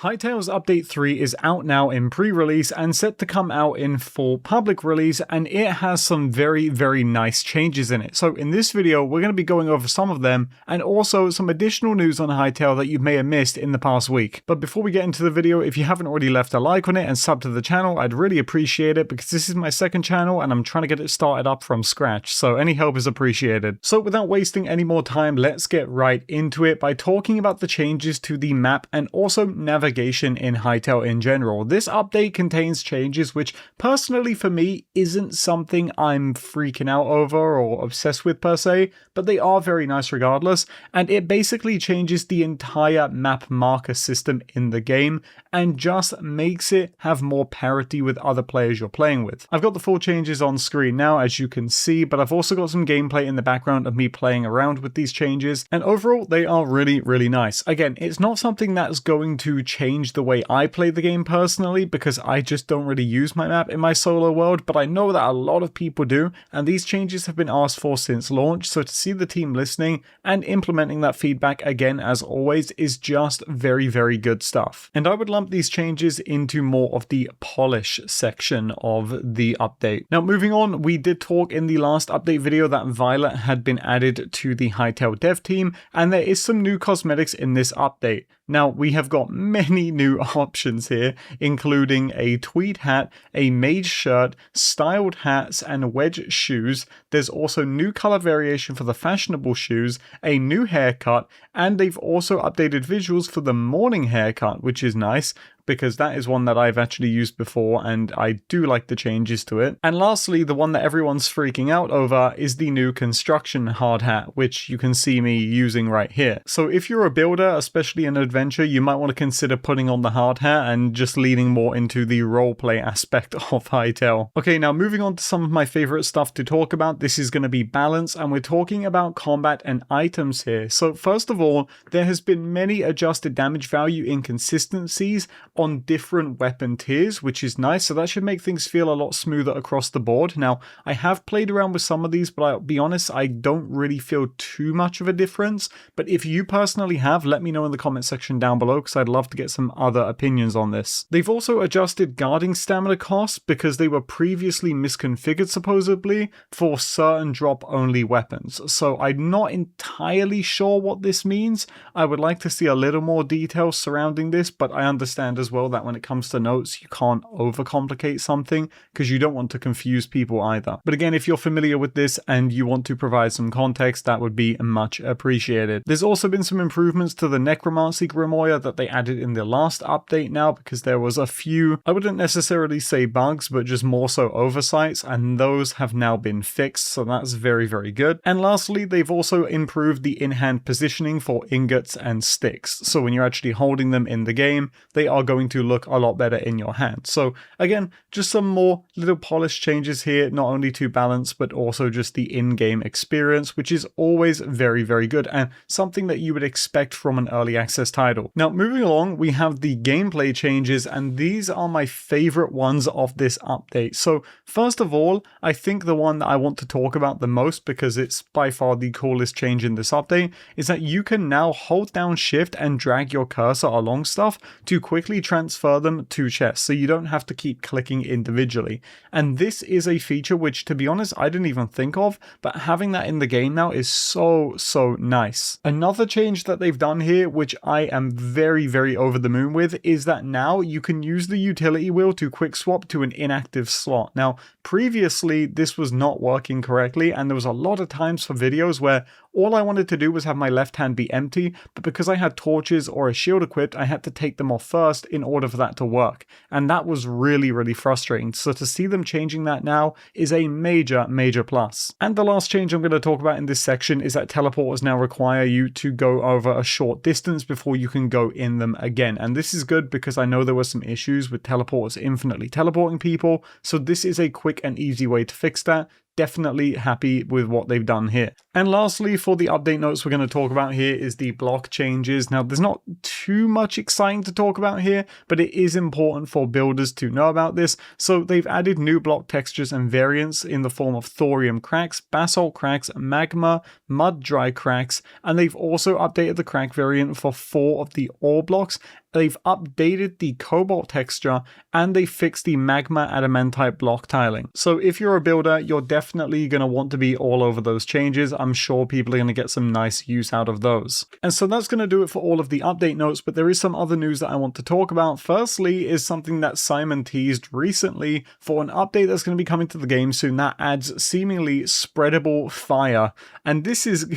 Hytale's Update 3 is out now in pre-release and set to come out in full public release, and it has some very nice changes in it. So in this video, we're going to be going over some of them and also some additional news on Hytale that you may have missed in the past week. But before we get into the video, if you haven't already left a like on it and sub to the channel, I'd really appreciate it because this is my second channel and I'm trying to get it started up from scratch. So any help is appreciated. So without wasting any more time, let's get right into it by talking about the changes to the map and also navigation in Hytale in general. This update contains changes which personally for me isn't something I'm freaking out over or obsessed with per se, but they are very nice regardless, and it basically changes the entire map marker system in the game and just makes it have more parity with other players you're playing with. I've got the full changes on screen now as you can see, but I've also got some gameplay in the background of me playing around with these changes, and overall they are really nice. Again, it's not something that's going to change the way I play the game personally because I just don't really use my map in my solo world, but I know that a lot of people do, and these changes have been asked for since launch, so to see the team listening and implementing that feedback again as always is just very good stuff. And I would lump these changes into more of the polish section of the update. Now moving on, we did talk in the last update video that Violet had been added to the Hytale dev team, and there is some new cosmetics in this update. Now, we have got many new options here, including a tweed hat, a mage shirt, styled hats, and wedge shoes. There's also new color variation for the fashionable shoes, a new haircut, and they've also updated visuals for the morning haircut, which is nice, because that is one that I've actually used before and I do like the changes to it. And lastly, the one that everyone's freaking out over is the new construction hard hat, which you can see me using right here. So if you're a builder, especially in adventure, you might want to consider putting on the hard hat and just leaning more into the roleplay aspect of Hytale. Okay, now moving on to some of my favorite stuff to talk about. This is going to be balance, and we're talking about combat and items here. So first of all, there has been many adjusted damage value inconsistencies on different weapon tiers, which is nice, so that should make things feel a lot smoother across the board. Now, I have played around with some of these, but I'll be honest, I don't really feel too much of a difference, but if you personally have, let me know in the comment section down below, because I'd love to get some other opinions on this. They've also adjusted guarding stamina costs because they were previously misconfigured supposedly for certain drop-only weapons, so I'm not entirely sure what this means. I would like to see a little more detail surrounding this, but I understand as well that when it comes to notes, you can't overcomplicate something because you don't want to confuse people either. But again, if you're familiar with this and you want to provide some context, that would be much appreciated. There's also been some improvements to the necromancy grimoire that they added in the last update now, because there was a few, I wouldn't necessarily say bugs, but just more so oversights, and those have now been fixed, so that's very good. And lastly, they've also improved the in-hand positioning for ingots and sticks, so when you're actually holding them in the game, they are going to look a lot better in your hand. So again, just some more little polish changes here, not only to balance, but also just the in-game experience, which is always very good and something that you would expect from an early access title. Now, moving along, we have the gameplay changes, and these are my favorite ones of this update. So first of all, I think the one that I want to talk about the most, because it's by far the coolest change in this update, is that you can now hold down shift and drag your cursor along stuff to quickly transfer them to chests, so you don't have to keep clicking individually. And this is a feature which, to be honest, I didn't even think of, but having that in the game now is so nice. Another change that they've done here, which I am very over the moon with, is that now you can use the utility wheel to quick swap to an inactive slot. Now, previously this was not working correctly, and there was a lot of times for videos where all I wanted to do was have my left hand be empty, but because I had torches or a shield equipped, I had to take them off first in order for that to work. And that was really frustrating. So to see them changing that now is a major plus. And the last change I'm going to talk about in this section is that teleporters now require you to go over a short distance before you can go in them again. And this is good because I know there were some issues with teleporters infinitely teleporting people. So this is a quick and easy way to fix that. Definitely happy with what they've done here. And lastly, for the update notes we're going to talk about here is the block changes. Now, there's not too much exciting to talk about here, but it is important for builders to know about this. So they've added new block textures and variants in the form of thorium cracks, basalt cracks, magma, mud dry cracks, and they've also updated the crack variant for 4 of the ore blocks they've updated the cobalt texture, and they fixed the magma adamantite block tiling. So if you're a builder, you're definitely going to want to be all over those changes. I'm sure people are going to get some nice use out of those. And so that's going to do it for all of the update notes, but there is some other news that I want to talk about. Firstly is something that Simon teased recently for an update that's going to be coming to the game soon that adds seemingly spreadable fire. And this is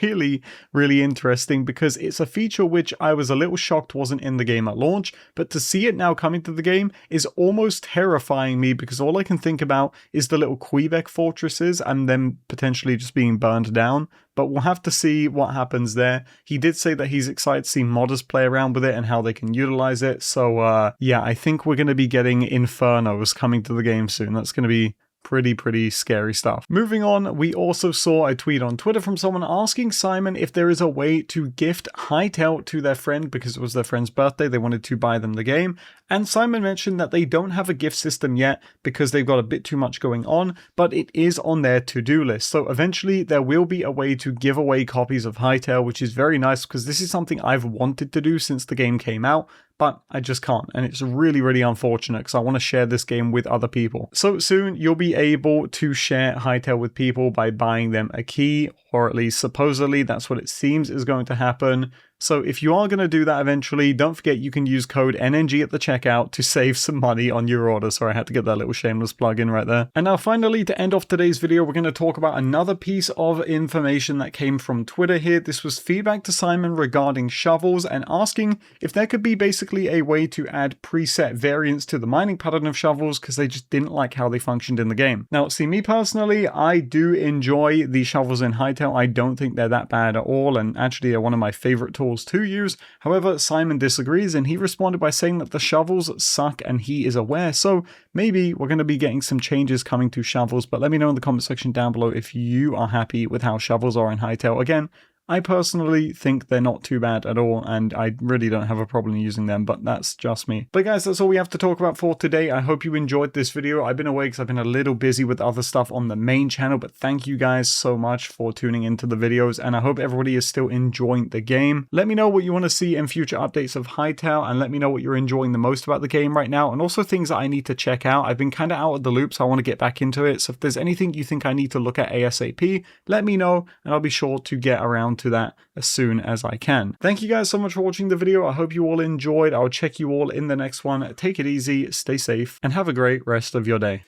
really, really interesting because it's a feature which I was a little shocked wasn't in the game at launch, but to see it now coming to the game is almost terrifying me because all I can think about is the little Quebec fortresses and them potentially just being burned down. But we'll have to see what happens there. He did say that he's excited to see modders play around with it and how they can utilize it. So yeah, I think we're going to be getting Infernos coming to the game soon. That's going to be pretty scary stuff. Moving on, we also saw a tweet on Twitter from someone asking Simon if there is a way to gift Hytale to their friend because it was their friend's birthday. They wanted to buy them the game. And Simon mentioned that they don't have a gift system yet because they've got a bit too much going on, but it is on their to-do list. So eventually there will be a way to give away copies of Hytale, which is very nice because this is something I've wanted to do since the game came out, but I just can't. And it's really unfortunate because I want to share this game with other people. So soon you'll be able to share Hytale with people by buying them a key, or at least supposedly that's what it seems is going to happen. So if you are going to do that eventually, don't forget you can use code NNG at the checkout to save some money on your order. Sorry, I had to get that little shameless plug in right there. And now finally, to end off today's video, we're going to talk about another piece of information that came from Twitter here. This was feedback to Simon regarding shovels and asking if there could be basically a way to add preset variants to the mining pattern of shovels because they just didn't like how they functioned in the game. Now, see, me personally, I do enjoy the shovels in Hytale. I don't think they're that bad at all, and actually are one of my favorite tools to use. However, Simon disagrees and he responded by saying that the shovels suck and he is aware. So maybe we're going to be getting some changes coming to shovels, but let me know in the comment section down below if you are happy with how shovels are in Hytale. Again, I personally think they're not too bad at all, and I really don't have a problem using them, but that's just me. But guys, that's all we have to talk about for today. I hope you enjoyed this video. I've been away because I've been a little busy with other stuff on the main channel, but thank you guys so much for tuning into the videos, and I hope everybody is still enjoying the game. Let me know what you want to see in future updates of Hytale, and let me know what you're enjoying the most about the game right now, and also things that I need to check out. I've been kind of out of the loop, so I want to get back into it. So if there's anything you think I need to look at ASAP, let me know, and I'll be sure to get around to that as soon as I can. Thank you guys so much for watching the video. I hope you all enjoyed. I'll check you all in the next one. Take it easy, stay safe, and have a great rest of your day.